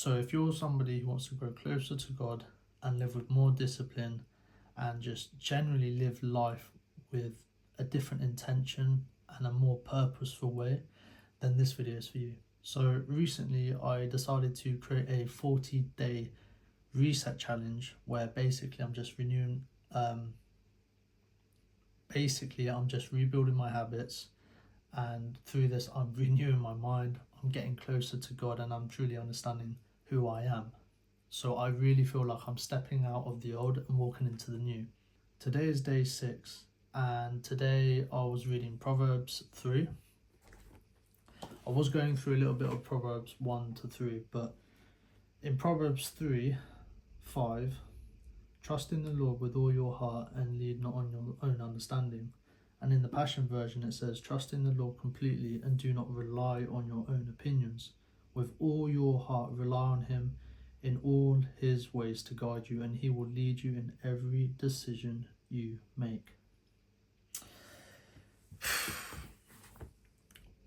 So if you're somebody who wants to grow closer to God and live with more discipline and just generally live life with a different intention and a more purposeful way, then this video is for you. So recently I decided to create a 40-day reset challenge where basically I'm just rebuilding my habits, and through this I'm renewing my mind, I'm getting closer to God, and I'm truly understanding who I am. So I really feel like I'm stepping out of the old and walking into the new. Today is day 6, and today I was reading Proverbs 3. I was going through a little bit of Proverbs 1 to 3, but in Proverbs 3:5, trust in the Lord with all your heart and lean not on your own understanding. And in the Passion Version it says, trust in the Lord completely and do not rely on your own opinions. With all your heart rely on him in all his ways to guide you, and he will lead you in every decision you make.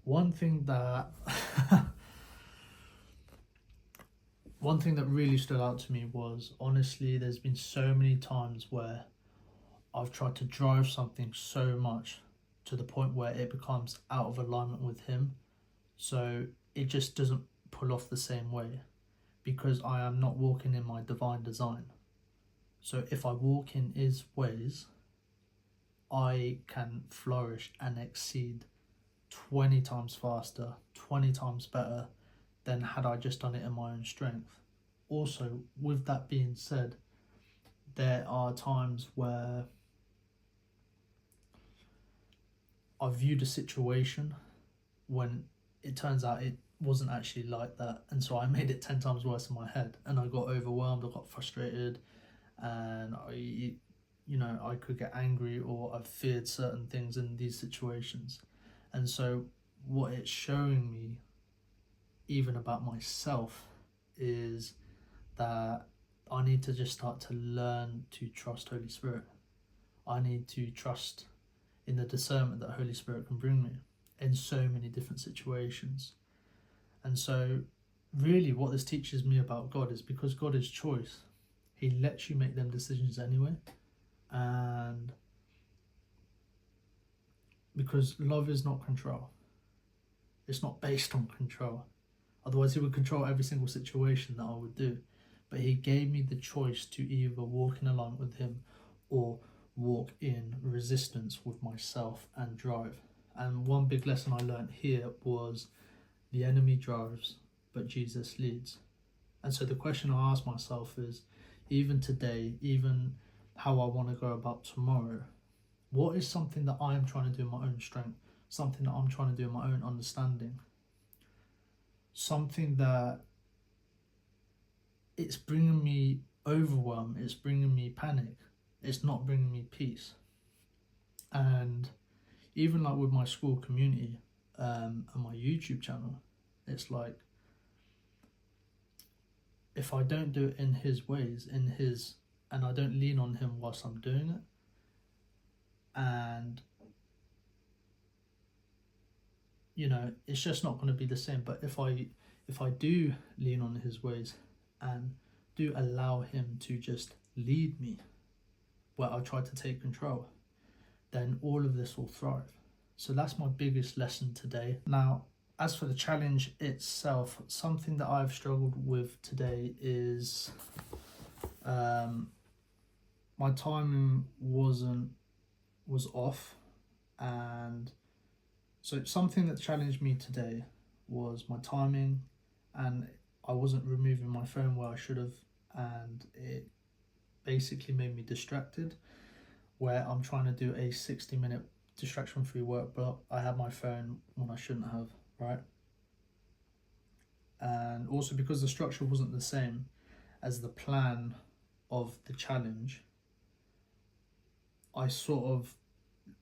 One thing that really stood out to me was, honestly, there's been so many times where I've tried to drive something so much to the point where it becomes out of alignment with him, so it just doesn't pull off the same way, because I am not walking in my divine design. So if I walk in his ways, I can flourish and exceed 20 times faster, 20 times better than had I just done it in my own strength. Also, with that being said, there are times where I viewed a situation when it turns out it wasn't actually like that, and so I made it 10 times worse in my head, and I got overwhelmed, I got frustrated, and I could get angry, or I feared certain things in these situations. And so what it's showing me, even about myself, is that I need to just start to learn to trust Holy Spirit. I need to trust in the discernment that Holy Spirit can bring me in so many different situations. And so really what this teaches me about God is, because God is choice, he lets you make them decisions anyway. And because love is not control, it's not based on control. Otherwise he would control every single situation that I would do. But he gave me the choice to either walk in alignment with him or walk in resistance with myself and drive. And one big lesson I learned here was, the enemy drives, but Jesus leads. And so the question I ask myself is, even today, even how I want to go about tomorrow, what is something that I am trying to do in my own strength, something that I'm trying to do in my own understanding, something that it's bringing me overwhelm, it's bringing me panic, it's not bringing me peace. And even like with my school community and my YouTube channel, it's like, if I don't do it in his ways, and I don't lean on him whilst I'm doing it, and it's just not going to be the same. But if I do lean on his ways and do allow him to just lead me where I try to take control, then all of this will thrive. So that's my biggest lesson today. Now, as for the challenge itself, something that I've struggled with today is my timing was off. And so something that challenged me today was my timing, and I wasn't removing my phone where I should have, and it basically made me distracted, where I'm trying to do a 60-minute distraction-free work, but I had my phone when I shouldn't have, right? And also because the structure wasn't the same as the plan of the challenge, I sort of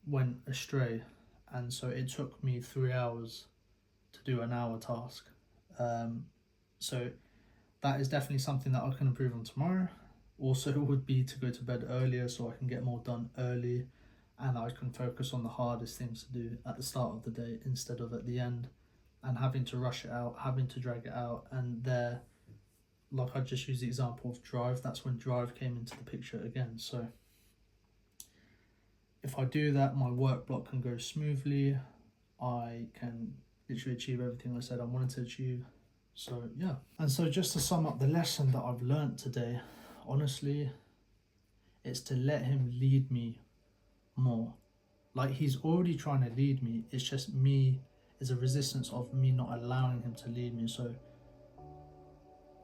went astray, and so it took me 3 hours to do an hour task. So that is definitely something that I can improve on tomorrow. Also would be to go to bed earlier so I can get more done early, and I can focus on the hardest things to do at the start of the day instead of at the end, and having to rush it out, having to drag it out, and there like I just used the example of Drive, that's when Drive came into the picture again. So if I do that, my work block can go smoothly. I can literally achieve everything I said I wanted to achieve. So yeah. And so just to sum up the lesson that I've learned today, honestly, it's to let him lead me more. Like, he's already trying to lead me. It's just me, is a resistance of me not allowing him to lead me. So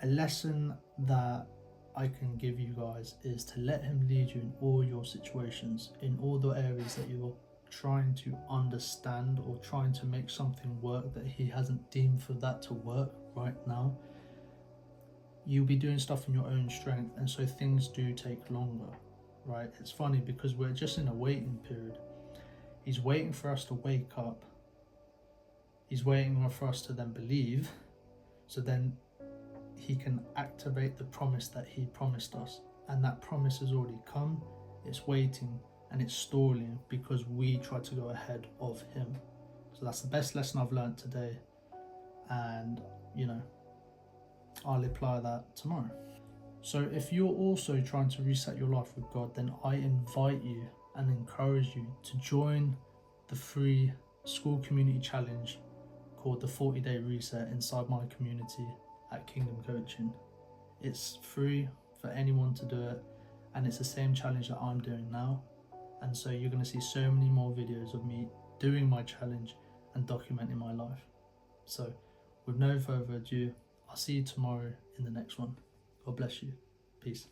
a lesson that I can give you guys is to let him lead you in all your situations, in all the areas that you're trying to understand or trying to make something work that he hasn't deemed for that to work right now. You'll be doing stuff in your own strength, and so things do take longer, right? It's funny because we're just in a waiting period. He's waiting for us to wake up. He's waiting for us to then believe, so then he can activate the promise that he promised us. And that promise has already come. It's waiting and it's stalling because we try to go ahead of him. So that's the best lesson I've learned today. And, you know, I'll apply that tomorrow. So if you're also trying to reset your life with God, then I invite you and encourage you to join the free school community challenge called the 40-Day Reset inside my community at Kingdom Coaching. It's free for anyone to do it, and it's the same challenge that I'm doing now. And so you're going to see so many more videos of me doing my challenge and documenting my life. So with no further ado, I'll see you tomorrow in the next one. God bless you. Peace.